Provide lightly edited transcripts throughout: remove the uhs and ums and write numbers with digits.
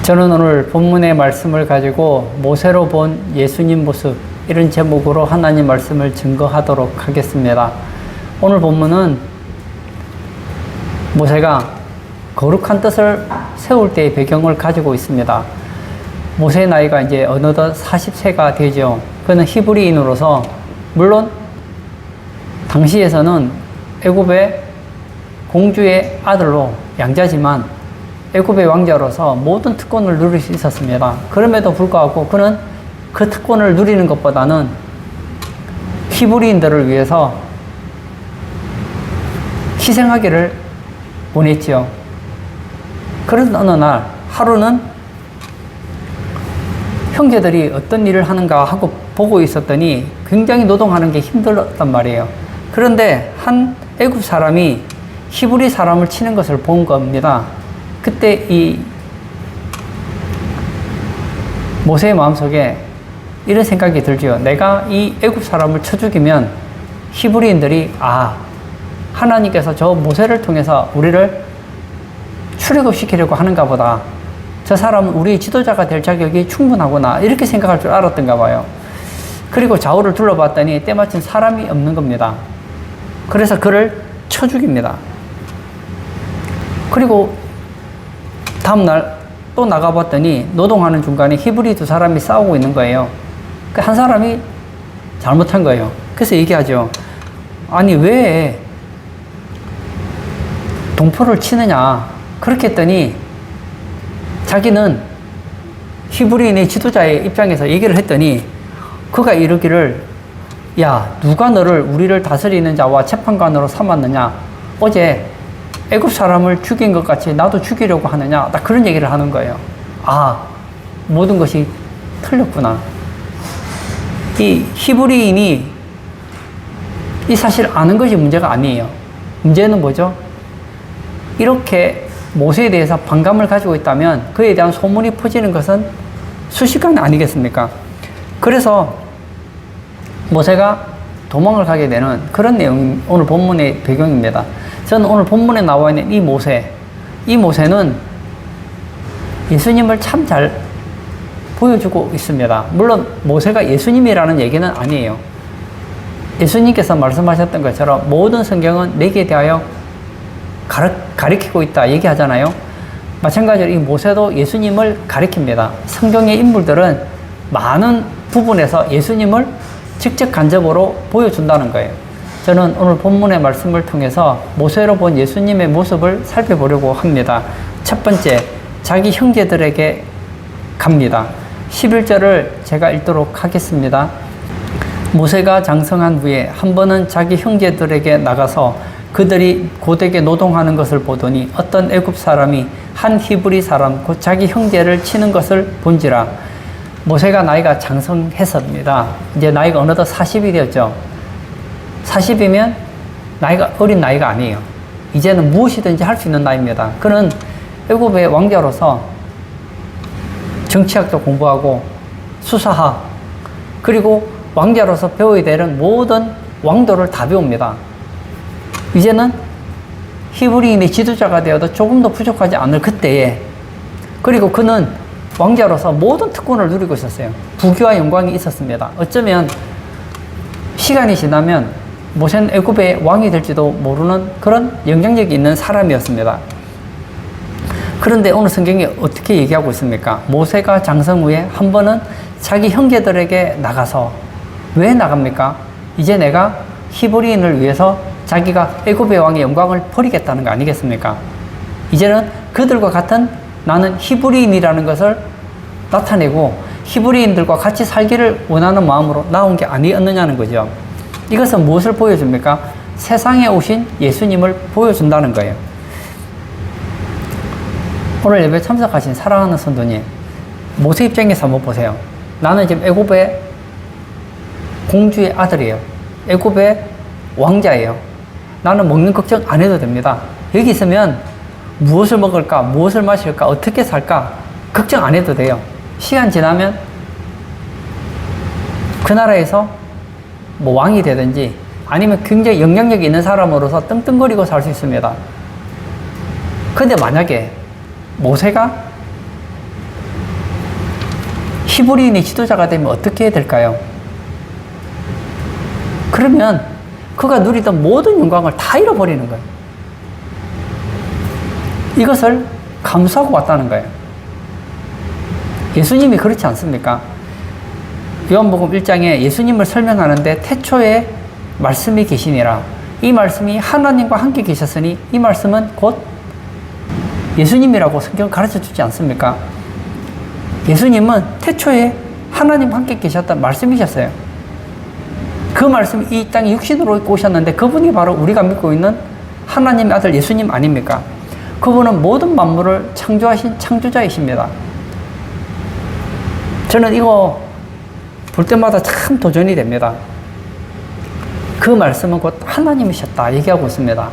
저는 오늘 본문의 말씀을 가지고 모세로 본 예수님 모습, 이런 제목으로 하나님 말씀을 증거하도록 하겠습니다. 오늘 본문은 모세가 거룩한 뜻을 세울 때의 배경을 가지고 있습니다. 모세의 나이가 이제 어느덧 40세가 되죠. 그는 히브리인으로서, 물론 당시에서는 애굽의 공주의 아들로 양자지만 애굽의 왕자로서 모든 특권을 누릴 수 있었습니다. 그럼에도 불구하고 그는 그 특권을 누리는 것보다는 히브리인들을 위해서 희생하기를 원했지요. 그런 어느 날 하루는 형제들이 어떤 일을 하는가 하고 보고 있었더니 굉장히 노동하는 게 힘들었단 말이에요. 그런데 한 애굽 사람이 히브리 사람을 치는 것을 본 겁니다. 그때 이 모세의 마음속에 이런 생각이 들죠. 내가 이 애굽 사람을 쳐 죽이면 히브리인들이 하나님께서 저 모세를 통해서 우리를 출애굽시키려고 하는가 보다. 저 사람은 우리의 지도자가 될 자격이 충분하구나. 이렇게 생각할 줄 알았던가 봐요. 그리고 좌우를 둘러봤더니 때마침 사람이 없는 겁니다. 그래서 그를 쳐 죽입니다. 그리고 다음날 또 나가봤더니 노동하는 중간에 히브리 두 사람이 싸우고 있는 거예요. 한 사람이 잘못한 거예요. 그래서 얘기하죠. 아니, 왜 동포를 치느냐. 그렇게 했더니 자기는 히브리인의 지도자의 입장에서 얘기를 했더니 그가 이르기를, 야, 누가 너를 우리를 다스리는 자와 재판관으로 삼았느냐. 어제 애굽 사람을 죽인 것 같이 나도 죽이려고 하느냐. 딱 그런 얘기를 하는 거예요. 모든 것이 틀렸구나. 이 히브리인이 이 사실 아는 것이 문제가 아니에요. 문제는 뭐죠? 이렇게 모세에 대해서 반감을 가지고 있다면 그에 대한 소문이 퍼지는 것은 순식간이 아니겠습니까? 그래서 모세가 도망을 가게 되는 그런 내용이 오늘 본문의 배경입니다. 저는 오늘 본문에 나와 있는 이 모세는 예수님을 참 잘 보여주고 있습니다. 물론 모세가 예수님이라는 얘기는 아니에요. 예수님께서 말씀하셨던 것처럼 모든 성경은 내게 대하여 가리키고 있다 얘기하잖아요. 마찬가지로 이 모세도 예수님을 가리킵니다. 성경의 인물들은 많은 부분에서 예수님을 직접 간접으로 보여준다는 거예요. 저는 오늘 본문의 말씀을 통해서 모세로 본 예수님의 모습을 살펴보려고 합니다. 첫 번째, 자기 형제들에게 갑니다. 11절을 제가 읽도록 하겠습니다. 모세가 장성한 후에 한 번은 자기 형제들에게 나가서 그들이 고되게 노동하는 것을 보더니 어떤 애굽 사람이 한 히브리 사람 곧 자기 형제를 치는 것을 본지라. 모세가 나이가 장성했습니다. 이제 나이가 어느덧 40이 되었죠. 40이면 나이가 어린 나이가 아니에요. 이제는 무엇이든지 할 수 있는 나이입니다. 그는 애굽의 왕자로서 정치학도 공부하고 수사학, 그리고 왕자로서 배워야 되는 모든 왕도를 다 배웁니다. 이제는 히브리인의 지도자가 되어도 조금 더 부족하지 않을 그때에, 그리고 그는 왕자로서 모든 특권을 누리고 있었어요. 부귀와 영광이 있었습니다. 어쩌면 시간이 지나면 모세는 애굽의 왕이 될지도 모르는 그런 영향력이 있는 사람이었습니다. 그런데 오늘 성경이 어떻게 얘기하고 있습니까? 모세가 장성 후에 한 번은 자기 형제들에게 나가서, 왜 나갑니까? 이제 내가 히브리인을 위해서 자기가 애굽의 왕의 영광을 버리겠다는 거 아니겠습니까? 이제는 그들과 같은 나는 히브리인이라는 것을 나타내고 히브리인들과 같이 살기를 원하는 마음으로 나온 게 아니었느냐는 거죠. 이것은 무엇을 보여줍니까? 세상에 오신 예수님을 보여준다는 거예요. 오늘 예배 참석하신 사랑하는 성도님, 모세 입장에서 한번 보세요. 나는 지금 애굽의 공주의 아들이에요. 애굽의 왕자예요. 나는 먹는 걱정 안 해도 됩니다. 여기 있으면 무엇을 먹을까, 무엇을 마실까, 어떻게 살까 걱정 안 해도 돼요. 시간 지나면 그 나라에서 왕이 되든지 아니면 굉장히 영향력이 있는 사람으로서 떵떵거리고 살 수 있습니다. 근데 만약에 모세가 히브리인의 지도자가 되면 어떻게 해야 될까요? 그러면 그가 누리던 모든 영광을 다 잃어버리는 거예요. 이것을 감수하고 왔다는 거예요. 예수님이 그렇지 않습니까? 요한복음 1장에 예수님을 설명하는데 태초에 말씀이 계시니라. 이 말씀이 하나님과 함께 계셨으니 이 말씀은 곧 예수님이라고 성경을 가르쳐 주지 않습니까? 예수님은 태초에 하나님과 함께 계셨던 말씀이셨어요. 그 말씀이 이 땅에 육신으로 입고 오셨는데 그분이 바로 우리가 믿고 있는 하나님의 아들 예수님 아닙니까? 그분은 모든 만물을 창조하신 창조자이십니다. 저는 이거 볼 때마다 참 도전이 됩니다. 그 말씀은 곧 하나님이셨다 얘기하고 있습니다.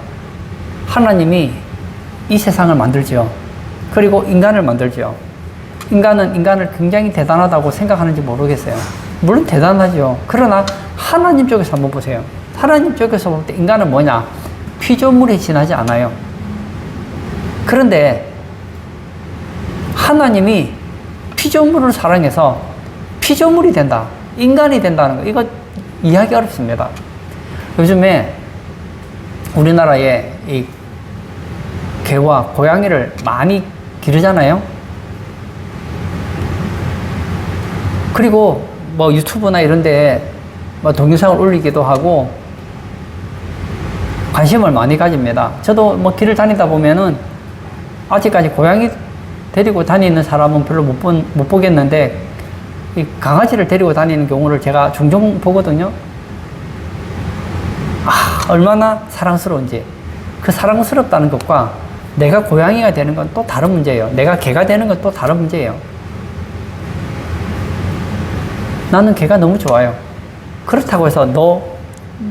하나님이 이 세상을 만들지요. 그리고 인간을 만들지요. 인간은 인간을 굉장히 대단하다고 생각하는지 모르겠어요. 물론 대단하죠. 그러나 하나님 쪽에서 한번 보세요. 하나님 쪽에서 볼 때 인간은 뭐냐? 피조물에 지나지 않아요. 그런데 하나님이 피조물을 사랑해서 피조물이 된다. 인간이 된다는 거. 이거 이해하기 어렵습니다. 요즘에 우리나라에 이 개와 고양이를 많이 기르잖아요. 그리고 뭐 유튜브나 이런 데 뭐 동영상을 올리기도 하고 관심을 많이 가집니다. 저도 뭐 길을 다니다 보면은 아직까지 고양이 데리고 다니는 사람은 별로 못 보겠는데 이 강아지를 데리고 다니는 경우를 제가 종종 보거든요. 얼마나 사랑스러운지. 그 사랑스럽다는 것과 내가 고양이가 되는 건 또 다른 문제예요. 내가 개가 되는 건 또 다른 문제예요. 나는 개가 너무 좋아요. 그렇다고 해서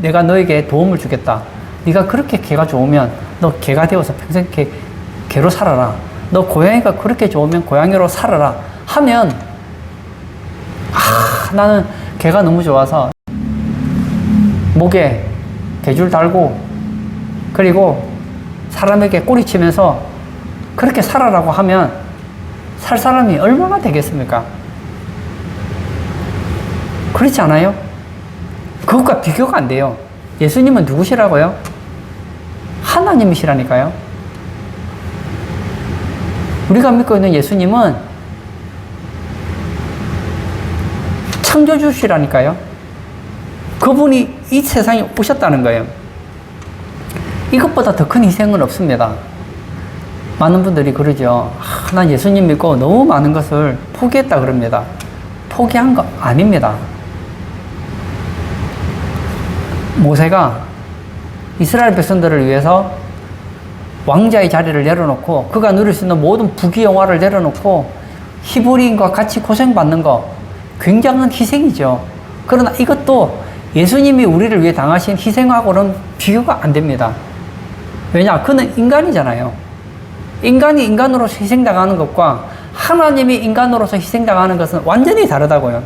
내가 너에게 도움을 주겠다. 네가 그렇게 개가 좋으면 너 개가 되어서 평생 개로 살아라. 너 고양이가 그렇게 좋으면 고양이로 살아라. 하면 나는 개가 너무 좋아서 목에 개줄 달고 그리고 사람에게 꼬리치면서 그렇게 살아라고 하면 살 사람이 얼마나 되겠습니까? 그렇지 않아요? 그것과 비교가 안 돼요. 예수님은 누구시라고요? 하나님이시라니까요. 우리가 믿고 있는 예수님은 창조주시라니까요. 그분이 이 세상에 오셨다는 거예요. 이것보다 더 큰 희생은 없습니다. 많은 분들이 그러죠. 난 예수님 믿고 너무 많은 것을 포기했다 그럽니다. 포기한 거 아닙니다. 모세가 이스라엘 백성들을 위해서 왕자의 자리를 내려놓고 그가 누릴 수 있는 모든 부귀영화를 내려놓고 히브리인과 같이 고생받는 거 굉장한 희생이죠. 그러나 이것도 예수님이 우리를 위해 당하신 희생하고는 비교가 안 됩니다. 왜냐? 그는 인간이잖아요. 인간이 인간으로서 희생당하는 것과 하나님이 인간으로서 희생당하는 것은 완전히 다르다고요.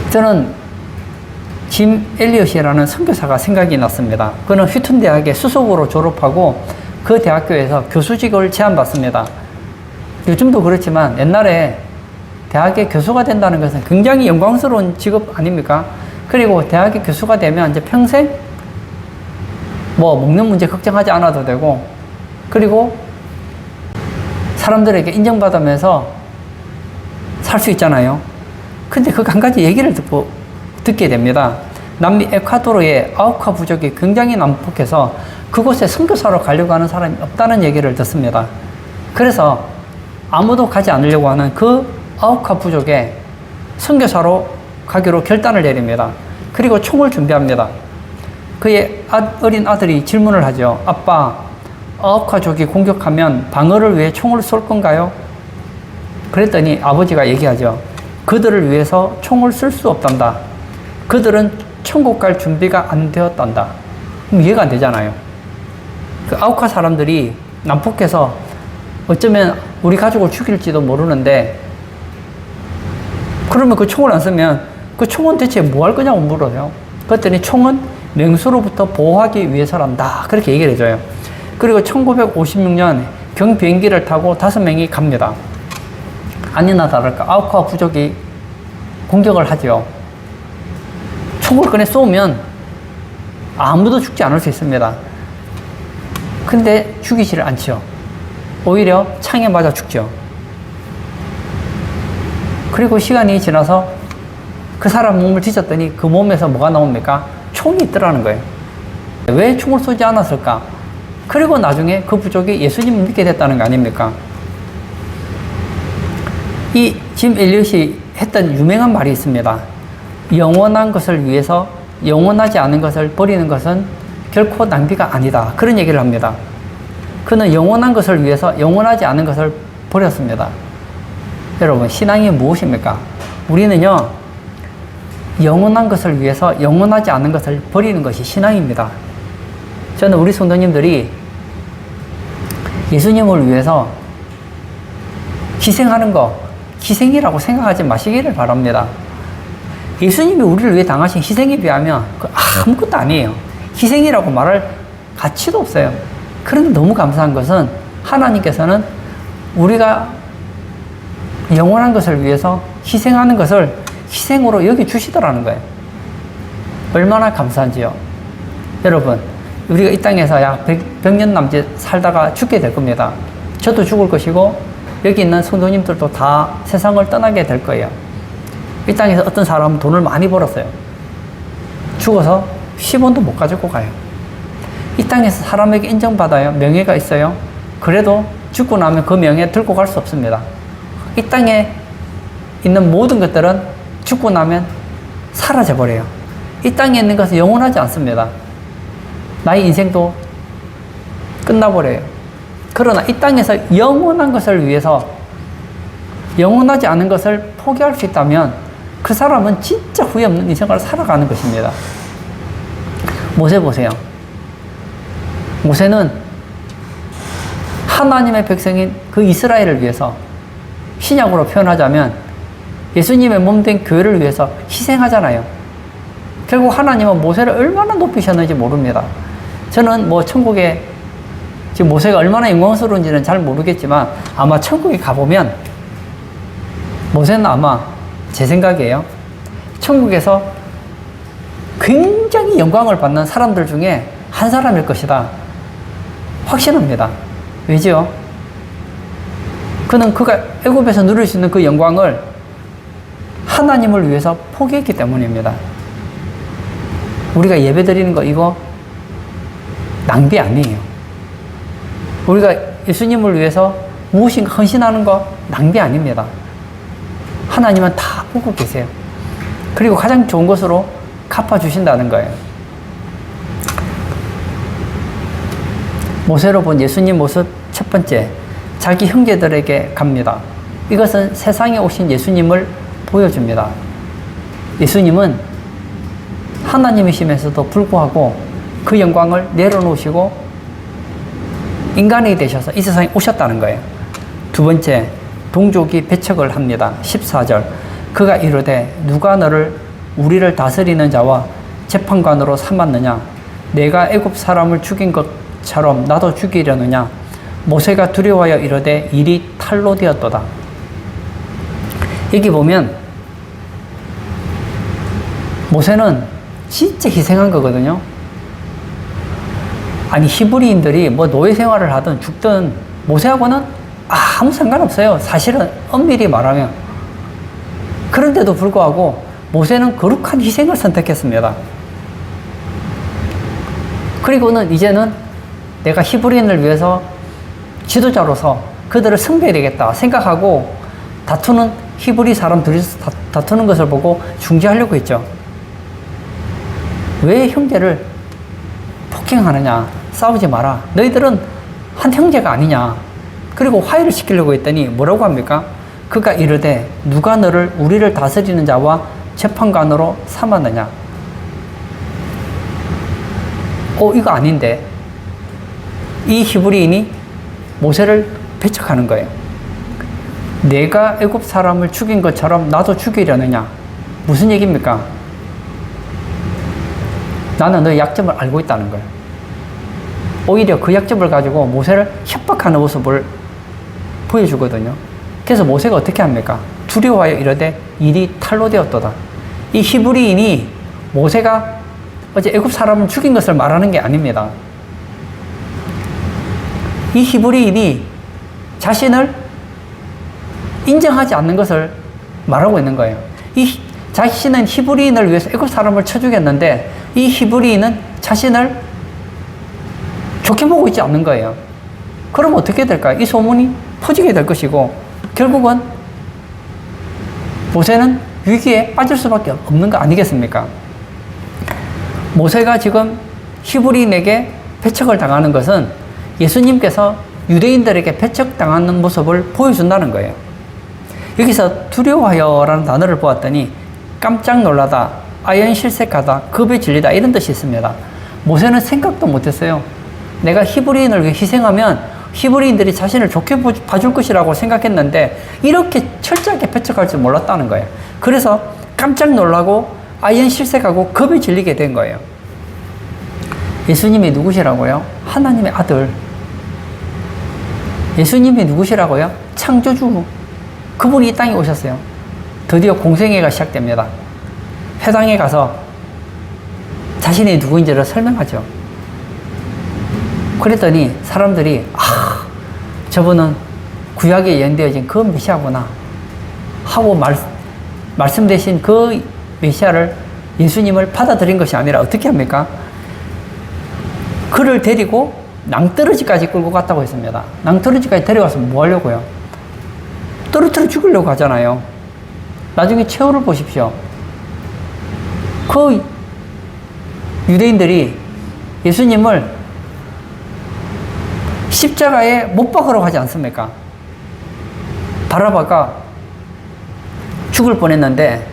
저는 짐 엘리엇이라는 선교사가 생각이 났습니다. 그는 휴튼 대학에 수석으로 졸업하고 그 대학교에서 교수직을 제안받습니다. 요즘도 그렇지만 옛날에 대학의 교수가 된다는 것은 굉장히 영광스러운 직업 아닙니까? 그리고 대학의 교수가 되면 이제 평생 뭐 먹는 문제 걱정하지 않아도 되고 그리고 사람들에게 인정받으면서 살 수 있잖아요. 근데 그 한 가지 얘기를 듣게 됩니다. 남미 에콰도르의 아우카 부족이 굉장히 난폭해서 그곳에 선교사로 가려고 하는 사람이 없다는 얘기를 듣습니다. 그래서 아무도 가지 않으려고 하는 그 아우카 부족에 선교사로 가기로 결단을 내립니다. 그리고 총을 준비합니다. 그의 어린 아들이 질문을 하죠. 아빠, 아우카족이 공격하면 방어를 위해 총을 쏠 건가요? 그랬더니 아버지가 얘기하죠. 그들을 위해서 총을 쓸 수 없단다. 그들은 천국 갈 준비가 안 되었단다. 그럼 이해가 안 되잖아요. 그 아우카 사람들이 난폭해서 어쩌면 우리 가족을 죽일지도 모르는데 그러면 그 총을 안 쓰면 그 총은 대체 뭐 할 거냐고 물어요. 그랬더니 총은 맹수로부터 보호하기 위해서란다. 그렇게 얘기를 해줘요. 그리고 1956년 경비행기를 타고 5명이 갑니다. 아니나 다를까 아우카 부족이 공격을 하죠. 총을 꺼내 쏘면 아무도 죽지 않을 수 있습니다. 근데 죽이지를 않죠. 오히려 창에 맞아 죽죠. 그리고 시간이 지나서 그 사람 몸을 뒤졌더니 그 몸에서 뭐가 나옵니까? 총이 있더라는 거예요. 왜 총을 쏘지 않았을까? 그리고 나중에 그 부족이 예수님을 믿게 됐다는 거 아닙니까? 이 짐 엘리엇이 했던 유명한 말이 있습니다. 영원한 것을 위해서 영원하지 않은 것을 버리는 것은 결코 낭비가 아니다. 그런 얘기를 합니다. 그는 영원한 것을 위해서 영원하지 않은 것을 버렸습니다. 여러분, 신앙이 무엇입니까? 우리는요, 영원한 것을 위해서 영원하지 않은 것을 버리는 것이 신앙입니다. 저는 우리 성도님들이 예수님을 위해서 희생하는 거, 희생이라고 생각하지 마시기를 바랍니다. 예수님이 우리를 위해 당하신 희생에 비하면 아무것도 아니에요. 희생이라고 말할 가치도 없어요. 그런데 너무 감사한 것은 하나님께서는 우리가 영원한 것을 위해서 희생하는 것을 희생으로 여겨주시더라는 거예요. 얼마나 감사한지요. 여러분, 우리가 이 땅에서 약 100년 남짓 살다가 죽게 될 겁니다. 저도 죽을 것이고 여기 있는 성도님들도 다 세상을 떠나게 될 거예요. 이 땅에서 어떤 사람은 돈을 많이 벌었어요. 죽어서 10원도 못 가지고 가요. 이 땅에서 사람에게 인정받아요. 명예가 있어요. 그래도 죽고 나면 그 명예 들고 갈 수 없습니다. 이 땅에 있는 모든 것들은 죽고 나면 사라져버려요. 이 땅에 있는 것은 영원하지 않습니다. 나의 인생도 끝나버려요. 그러나 이 땅에서 영원한 것을 위해서 영원하지 않은 것을 포기할 수 있다면 그 사람은 진짜 후회 없는 인생을 살아가는 것입니다. 모세 보세요. 모세는 하나님의 백성인 그 이스라엘을 위해서, 신약으로 표현하자면 예수님의 몸된 교회를 위해서 희생하잖아요. 결국 하나님은 모세를 얼마나 높이셨는지 모릅니다. 저는 뭐 천국에 지금 모세가 얼마나 영광스러운지는 잘 모르겠지만 아마 천국에 가보면 모세는 아마 제 생각이에요. 천국에서 굉장히 영광을 받는 사람들 중에 한 사람일 것이다. 확신합니다. 왜죠? 그는 그가 애굽에서 누릴 수 있는 그 영광을 하나님을 위해서 포기했기 때문입니다. 우리가 예배 드리는 거 이거 낭비 아니에요. 우리가 예수님을 위해서 무엇인가 헌신하는 거 낭비 아닙니다. 하나님은 다 보고 계세요. 그리고 가장 좋은 것으로 갚아주신다는 거예요. 모세로 본 예수님 모습 첫 번째, 자기 형제들에게 갑니다. 이것은 세상에 오신 예수님을 보여줍니다. 예수님은 하나님이시면서도 불구하고 그 영광을 내려놓으시고 인간이 되셔서 이 세상에 오셨다는 거예요. 두 번째, 동족이 배척을 합니다. 14절, 그가 이르되 누가 너를 우리를 다스리는 자와 재판관으로 삼았느냐? 내가 애굽 사람을 죽인 것처럼 나도 죽이려느냐? 모세가 두려워하여 이르되 일이 탈로 되었도다. 여기 보면 모세는 진짜 희생한 거거든요. 아니, 히브리인들이 뭐 노예 생활을 하든 죽든 모세하고는 아무 상관없어요. 사실은 엄밀히 말하면. 그런데도 불구하고 모세는 거룩한 희생을 선택했습니다. 그리고는 이제는 내가 히브리인을 위해서 지도자로서 그들을 숭배해야겠다 생각하고 다투는 히브리 사람들이 다투는 것을 보고 중재하려고 했죠. 왜 형제를 폭행하느냐? 싸우지 마라. 너희들은 한 형제가 아니냐? 그리고 화해를 시키려고 했더니 뭐라고 합니까? 그가 이르되 누가 너를 우리를 다스리는 자와 재판관으로 삼았느냐? 이거 아닌데. 이 히브리인이 모세를 배척하는 거예요. 내가 애굽 사람을 죽인 것처럼 나도 죽이려느냐? 무슨 얘기입니까? 나는 너의 약점을 알고 있다는 거예요. 오히려 그 약점을 가지고 모세를 협박하는 모습을 보여주거든요. 그래서 모세가 어떻게 합니까? 두려워하여 이르되 일이 탈로 되었도다. 이 히브리인이 모세가 어제 애굽 사람을 죽인 것을 말하는 게 아닙니다. 이 히브리인이 자신을 인정하지 않는 것을 말하고 있는 거예요. 이 자신은 히브리인을 위해서 애굽 사람을 쳐 죽였는데 이 히브리인은 자신을 좋게 보고 있지 않는 거예요. 그럼 어떻게 될까요? 이 소문이 퍼지게 될 것이고 결국은 모세는 위기에 빠질 수밖에 없는 거 아니겠습니까? 모세가 지금 히브리인에게 배척을 당하는 것은 예수님께서 유대인들에게 배척당하는 모습을 보여준다는 거예요. 여기서 두려워하여라는 단어를 보았더니 깜짝 놀라다, 아연실색하다, 겁에 질리다 이런 뜻이 있습니다. 모세는 생각도 못했어요. 내가 히브리인을 위해 희생하면 히브리인들이 자신을 좋게 봐줄 것이라고 생각했는데 이렇게 철저하게 배척할 줄 몰랐다는 거예요. 그래서 깜짝 놀라고 아연실색하고 겁에 질리게 된 거예요. 예수님이 누구시라고요? 하나님의 아들. 예수님이 누구시라고요? 창조주. 그분이 이 땅에 오셨어요. 드디어 공생애가 시작됩니다. 회당에 가서 자신이 누구인지를 설명하죠. 그랬더니 사람들이 저분은 구약에 예언되어진 그 메시아구나 하고 말씀되신 그 메시아를 예수님을 받아들인 것이 아니라 어떻게 합니까? 그를 데리고 낭떠러지까지 끌고 갔다고 했습니다. 낭떠러지까지 데려가서 뭐 하려고요? 떨어뜨려 죽이려고 하잖아요. 나중에 최후를 보십시오. 그 유대인들이 예수님을 십자가에 못 박으라고 하지 않습니까? 바라바가 죽을 뻔했는데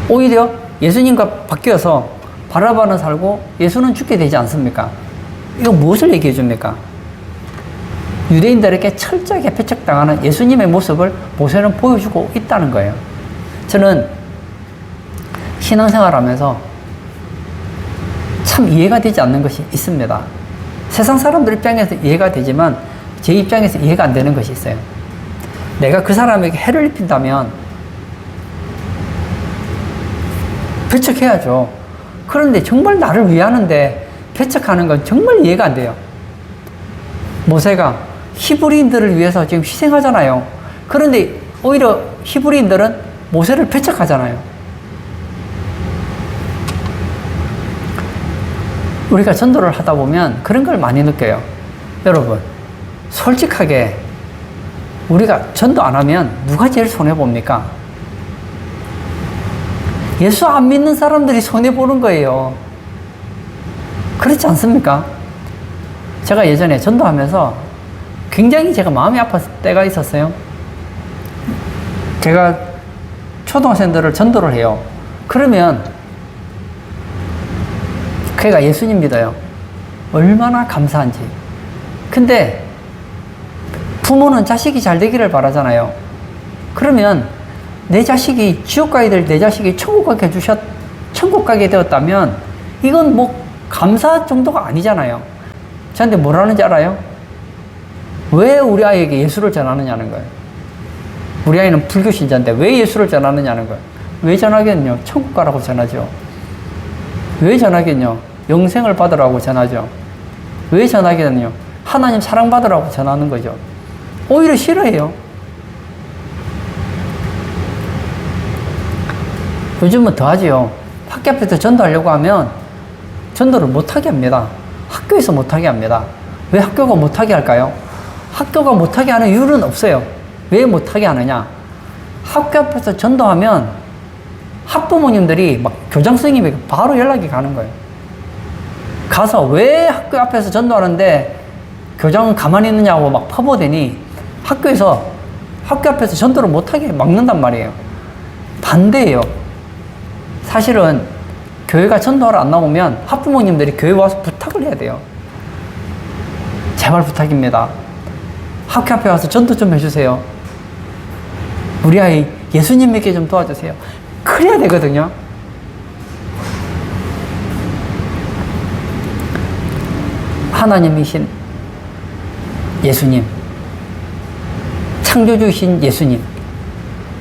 오히려 예수님과 바뀌어서 바라바는 살고 예수는 죽게 되지 않습니까? 이거 무엇을 얘기해 줍니까? 유대인들에게 철저하게 배척당하는 예수님의 모습을 모세는 보여주고 있다는 거예요. 저는 신앙생활 하면서 참 이해가 되지 않는 것이 있습니다. 세상 사람들 입장에서 이해가 되지만 제 입장에서 이해가 안 되는 것이 있어요. 내가 그 사람에게 해를 입힌다면 배척해야죠. 그런데 정말 나를 위하는데 배척하는 건 정말 이해가 안 돼요. 모세가 히브리인들을 위해서 지금 희생하잖아요. 그런데 오히려 히브리인들은 모세를 배척하잖아요. 우리가 전도를 하다 보면 그런 걸 많이 느껴요. 여러분, 솔직하게 우리가 전도 안 하면 누가 제일 손해봅니까? 예수 안 믿는 사람들이 손해보는 거예요. 그렇지 않습니까? 제가 예전에 전도하면서 굉장히 제가 마음이 아팠을 때가 있었어요. 제가 초등학생들을 전도를 해요. 그러면 걔가 예수님 믿어요. 얼마나 감사한지. 근데 부모는 자식이 잘 되기를 바라잖아요. 그러면 내 자식이 지옥 가게 될 내 자식이 천국 가게 되었다면 이건 뭐 감사 정도가 아니잖아요. 저한테 뭐라는지 알아요? 왜 우리 아이에게 예수를 전하느냐는 거예요. 우리 아이는 불교 신자인데 왜 예수를 전하느냐는 거예요. 왜 전하겠냐? 천국 가라고 전하죠. 왜 전하겠냐? 영생을 받으라고 전하죠. 왜 전하겠냐? 하나님 사랑받으라고 전하는 거죠. 오히려 싫어해요. 요즘은 더하지요. 학교 앞에서 전도하려고 하면 전도를 못하게 합니다. 학교에서 못하게 합니다. 왜 학교가 못하게 할까요? 학교가 못하게 하는 이유는 없어요. 왜 못하게 하느냐? 학교 앞에서 전도하면 학부모님들이 막 교장 선생님에게 바로 연락이 가는 거예요. 가서 왜 학교 앞에서 전도하는데 교장은 가만히 있느냐고 막 퍼부어대니 학교 앞에서 전도를 못하게 막는단 말이에요. 반대예요. 사실은 교회가 전도하러 안 나오면 학부모님들이 교회 와서 부탁을 해야 돼요. 제발 부탁입니다. 학교 앞에 와서 전도 좀 해주세요. 우리 아이 예수님 믿게 좀 도와주세요. 그래야 되거든요. 하나님이신 예수님, 창조주이신 예수님.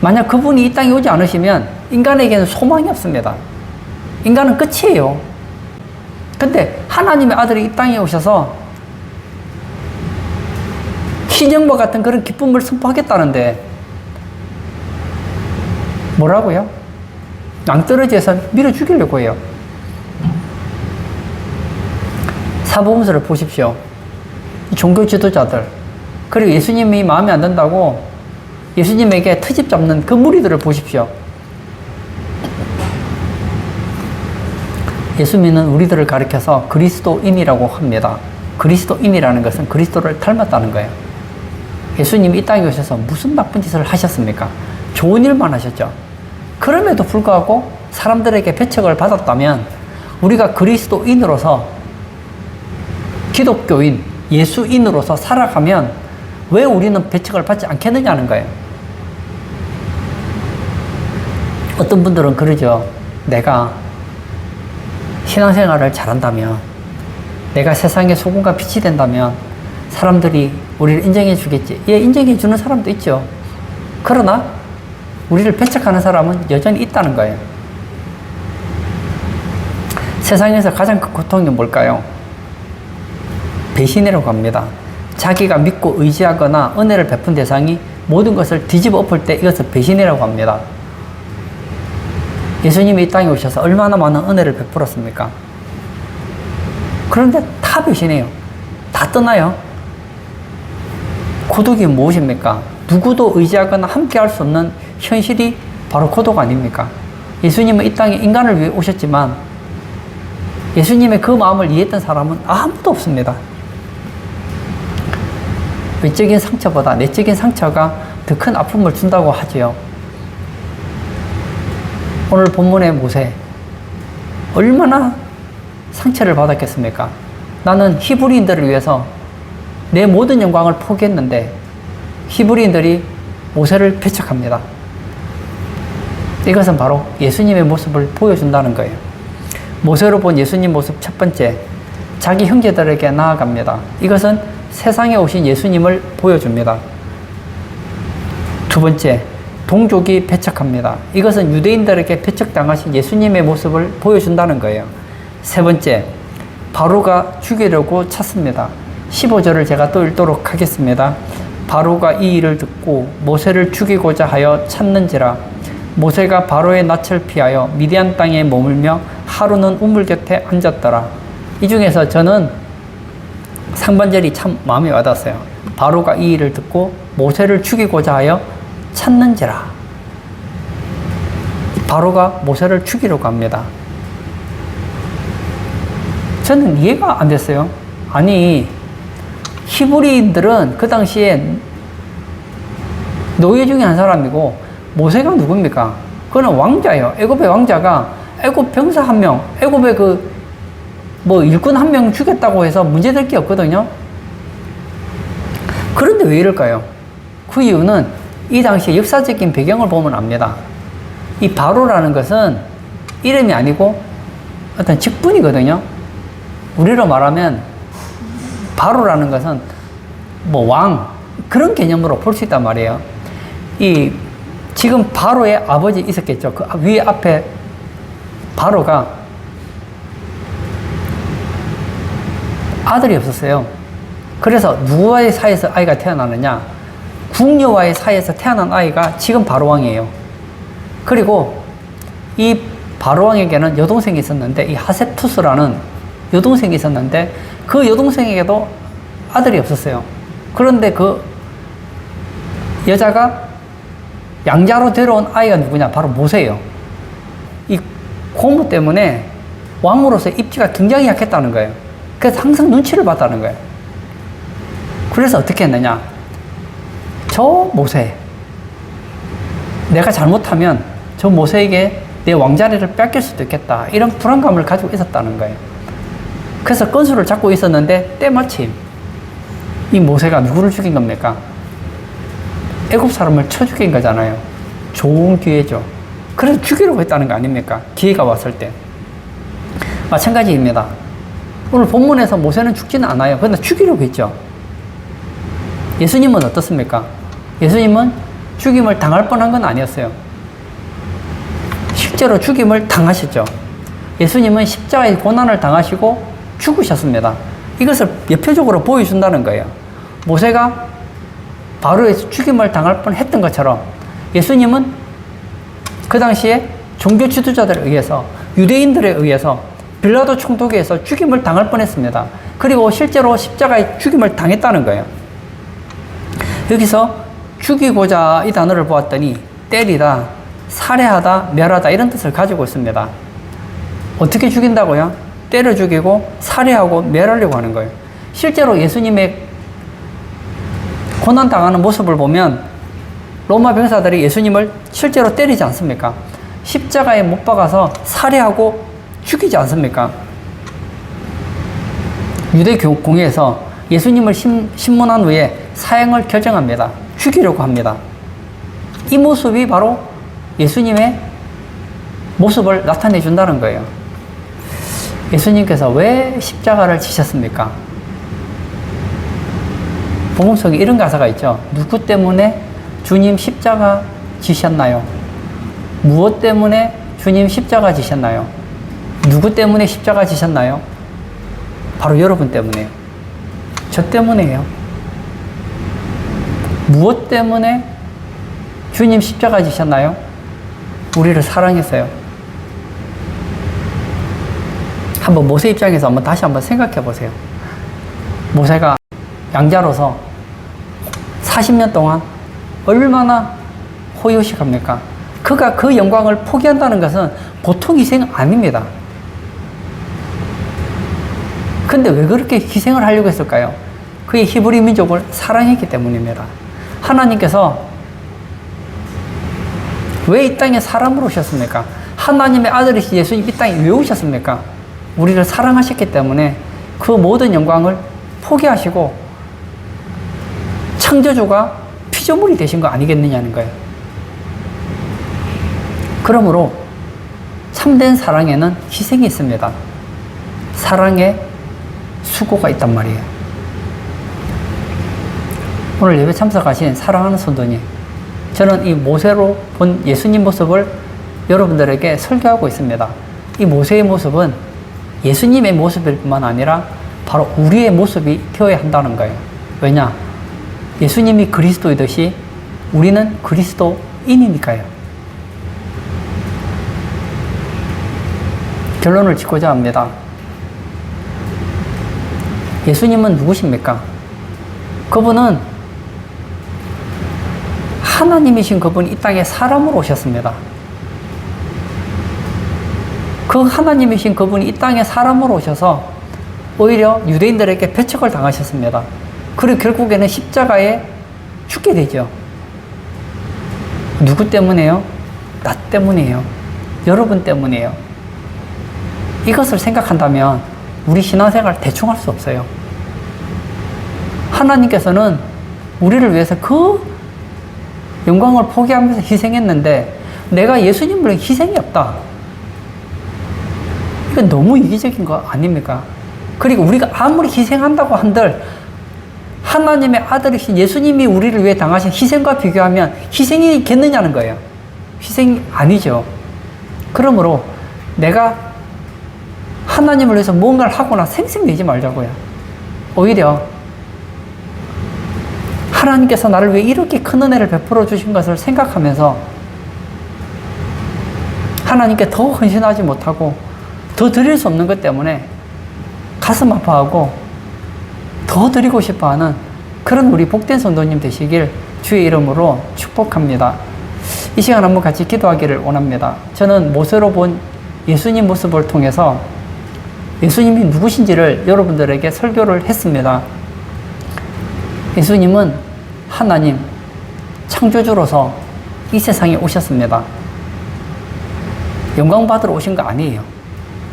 만약 그분이 이 땅에 오지 않으시면 인간에게는 소망이 없습니다. 인간은 끝이에요. 근데 하나님의 아들이 이 땅에 오셔서 신령과 같은 그런 기쁨을 선포하겠다는데 뭐라고요? 낭떠러지에서 밀어 죽이려고 해요. 사복음서를 보십시오. 종교 지도자들, 그리고 예수님이 마음에 안 든다고 예수님에게 트집 잡는 그 무리들을 보십시오. 예수님은 우리들을 가리켜서 그리스도인이라고 합니다. 그리스도인이라는 것은 그리스도를 닮았다는 거예요. 예수님이 이 땅에 오셔서 무슨 나쁜 짓을 하셨습니까? 좋은 일만 하셨죠. 그럼에도 불구하고 사람들에게 배척을 받았다면 우리가 그리스도인으로서, 기독교인, 예수인으로서 살아가면 왜 우리는 배척을 받지 않겠느냐는 거예요. 어떤 분들은 그러죠. 내가 신앙생활을 잘한다면, 내가 세상의 소금과 빛이 된다면 사람들이 우리를 인정해 주겠지. 예, 인정해 주는 사람도 있죠. 그러나 우리를 배척하는 사람은 여전히 있다는 거예요. 세상에서 가장 큰 고통이 뭘까요? 배신이라고 합니다. 자기가 믿고 의지하거나 은혜를 베푼 대상이 모든 것을 뒤집어 엎을 때 이것을 배신이라고 합니다. 예수님이 이 땅에 오셔서 얼마나 많은 은혜를 베풀었습니까? 그런데 다 배신해요. 다 떠나요. 고독이 무엇입니까? 누구도 의지하거나 함께 할 수 없는 현실이 바로 고독 아닙니까? 예수님은 이 땅에 인간을 위해 오셨지만 예수님의 그 마음을 이해했던 사람은 아무도 없습니다. 외적인 상처보다 내적인 상처가 더 큰 아픔을 준다고 하지요. 오늘 본문의 모세, 얼마나 상처를 받았겠습니까? 나는 히브리인들을 위해서 내 모든 영광을 포기했는데 히브리인들이 모세를 배척합니다. 이것은 바로 예수님의 모습을 보여준다는 거예요. 모세로 본 예수님 모습 첫 번째, 자기 형제들에게 나아갑니다. 이것은 세상에 오신 예수님을 보여줍니다. 두 번째, 동족이 배척합니다. 이것은 유대인들에게 배척당하신 예수님의 모습을 보여준다는 거예요. 세 번째, 바로가 죽이려고 찼습니다. 15절을 제가 또 읽도록 하겠습니다. 바로가 이 일을 듣고 모세를 죽이고자 하여 찾는지라. 모세가 바로의 낯을 피하여 미디안 땅에 머물며 하루는 우물 곁에 앉았더라. 이 중에서 저는 상반절이 참 마음에 와닿았어요. 바로가 이 일을 듣고 모세를 죽이고자 하여 찾는지라. 바로가 모세를 죽이려고 합니다. 저는 이해가 안 됐어요. 아니, 히브리인들은 그 당시에 노예 중에 한 사람이고 모세가 누굽니까? 그는 왕자예요. 애굽의 왕자가 애굽 병사 한 명, 애굽의 일꾼 한 명 죽였다고 해서 문제될 게 없거든요. 그런데 왜 이럴까요? 그 이유는 이 당시의 역사적인 배경을 보면 압니다. 이 바로라는 것은 이름이 아니고 어떤 직분이거든요. 우리로 말하면 바로라는 것은 왕, 그런 개념으로 볼 수 있단 말이에요. 지금 바로의 아버지 있었겠죠. 그 위에 앞에 바로가 아들이 없었어요. 그래서 누구와의 사이에서 아이가 태어나느냐? 궁녀와의 사이에서 태어난 아이가 지금 바로왕이에요. 그리고 이 바로왕에게는 여동생이 있었는데, 이 하세투스라는 여동생이 있었는데 그 여동생에게도 아들이 없었어요. 그런데 그 여자가 양자로 데려온 아이가 누구냐? 바로 모세예요. 이 고모 때문에 왕으로서의 입지가 굉장히 약했다는 거예요. 그래서 항상 눈치를 봤다는 거예요. 그래서 어떻게 했느냐? 저 모세, 내가 잘못하면 저 모세에게 내 왕자리를 뺏길 수도 있겠다, 이런 불안감을 가지고 있었다는 거예요. 그래서 건수를 잡고 있었는데 때마침 이 모세가 누구를 죽인 겁니까? 애굽 사람을 쳐 죽인 거잖아요. 좋은 기회죠. 그래서 죽이려고 했다는 거 아닙니까? 기회가 왔을 때. 마찬가지입니다. 오늘 본문에서 모세는 죽지는 않아요. 그런데 죽이려고 했죠. 예수님은 어떻습니까? 예수님은 죽임을 당할 뻔한 건 아니었어요. 실제로 죽임을 당하셨죠. 예수님은 십자가의 고난을 당하시고 죽으셨습니다. 이것을 예표적으로 보여준다는 거예요. 모세가 바로에서 죽임을 당할 뻔했던 것처럼 예수님은 그 당시에 종교 지도자들에 의해서, 유대인들에 의해서 빌라도 총독에서 죽임을 당할 뻔했습니다. 그리고 실제로 십자가에 죽임을 당했다는 거예요. 여기서 죽이고자 이 단어를 보았더니 때리다, 살해하다, 멸하다 이런 뜻을 가지고 있습니다. 어떻게 죽인다고요? 때려 죽이고 살해하고 멸하려고 하는 거예요. 실제로 예수님의 고난당하는 모습을 보면 로마 병사들이 예수님을 실제로 때리지 않습니까? 십자가에 못 박아서 살해하고 죽이지 않습니까? 유대공회에서 예수님을 신문한 후에 사형을 결정합니다. 죽이려고 합니다. 이 모습이 바로 예수님의 모습을 나타내 준다는 거예요. 예수님께서 왜 십자가를 지셨습니까? 복음 속에 이런 가사가 있죠. 누구 때문에 주님 십자가 지셨나요? 무엇 때문에 주님 십자가 지셨나요? 누구 때문에 십자가 지셨나요? 바로 여러분 때문에요. 저 때문에요. 무엇 때문에 주님 십자가 지셨나요? 우리를 사랑해서요. 한번 모세 입장에서 다시 한번 생각해 보세요. 모세가 양자로서 40년 동안 얼마나 호요식합니까? 그가 그 영광을 포기한다는 것은 보통 희생 아닙니다. 근데 왜 그렇게 희생을 하려고 했을까요? 그의 히브리 민족을 사랑했기 때문입니다. 하나님께서 왜 이 땅에 사람으로 오셨습니까? 하나님의 아들이신 예수님 이 땅에 왜 오셨습니까? 우리를 사랑하셨기 때문에 그 모든 영광을 포기하시고 창조주가 피조물이 되신 거 아니겠느냐는 거예요. 그러므로 참된 사랑에는 희생이 있습니다. 사랑에 수고가 있단 말이에요. 오늘 예배 참석하신 사랑하는 성도님, 저는 이 모세로 본 예수님 모습을 여러분들에게 설교하고 있습니다. 이 모세의 모습은 예수님의 모습일 뿐만 아니라 바로 우리의 모습이 되어야 한다는 거예요. 왜냐? 예수님이 그리스도이듯이 우리는 그리스도인이니까요. 결론을 짓고자 합니다. 예수님은 누구십니까? 그분은 하나님이신 그분이 이 땅에 사람으로 오셨습니다. 그 하나님이신 그분이 이 땅에 사람으로 오셔서 오히려 유대인들에게 배척을 당하셨습니다. 그리고 결국에는 십자가에 죽게 되죠. 누구 때문에요? 나 때문이에요. 여러분 때문이에요. 이것을 생각한다면 우리 신앙생활 대충 할 수 없어요. 하나님께서는 우리를 위해서 그 영광을 포기하면서 희생했는데 내가 예수님을 위해 희생이 없다. 이건 너무 이기적인 거 아닙니까? 그리고 우리가 아무리 희생한다고 한들 하나님의 아들이신 예수님이 우리를 위해 당하신 희생과 비교하면 희생이 있겠느냐는 거예요. 희생이 아니죠. 그러므로 내가 하나님을 위해서 뭔가를 하거나 생색내지 말자고요. 오히려 하나님께서 나를 위해 이렇게 큰 은혜를 베풀어 주신 것을 생각하면서 하나님께 더 헌신하지 못하고 더 드릴 수 없는 것 때문에 가슴 아파하고 더 드리고 싶어하는 그런 우리 복된 성도님 되시길 주의 이름으로 축복합니다. 이 시간 한번 같이 기도하기를 원합니다. 저는 모세로 본 예수님 모습을 통해서 예수님이 누구신지를 여러분들에게 설교를 했습니다. 예수님은 하나님, 창조주로서 이 세상에 오셨습니다. 영광 받으러 오신 거 아니에요.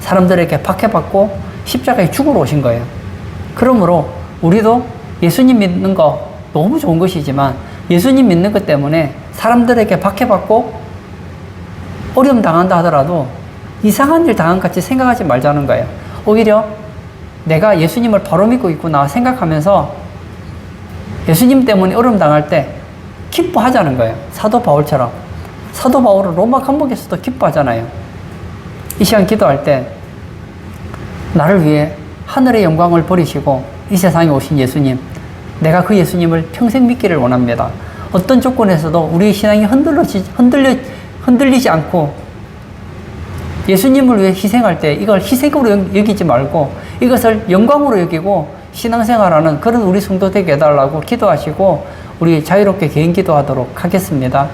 사람들에게 박해받고 십자가에 죽으러 오신 거예요. 그러므로 우리도 예수님 믿는 거 너무 좋은 것이지만 예수님 믿는 것 때문에 사람들에게 박해받고 어려움 당한다 하더라도 이상한 일 당한 같이 생각하지 말자는 거예요. 오히려 내가 예수님을 바로 믿고 있구나 생각하면서 예수님 때문에 어려움 당할 때 기뻐하자는 거예요. 사도 바울처럼. 사도 바울은 로마 감옥에서도 기뻐하잖아요. 이 시간 기도할 때 나를 위해 하늘의 영광을 버리시고 이 세상에 오신 예수님, 내가 그 예수님을 평생 믿기를 원합니다. 어떤 조건에서도 우리 신앙이 흔들리지 않고 예수님을 위해 희생할 때 이걸 희생으로 여기지 말고 이것을 영광으로 여기고 신앙생활하는 그런 우리 성도 되게 해달라고 기도하시고 우리 자유롭게 개인 기도하도록 하겠습니다.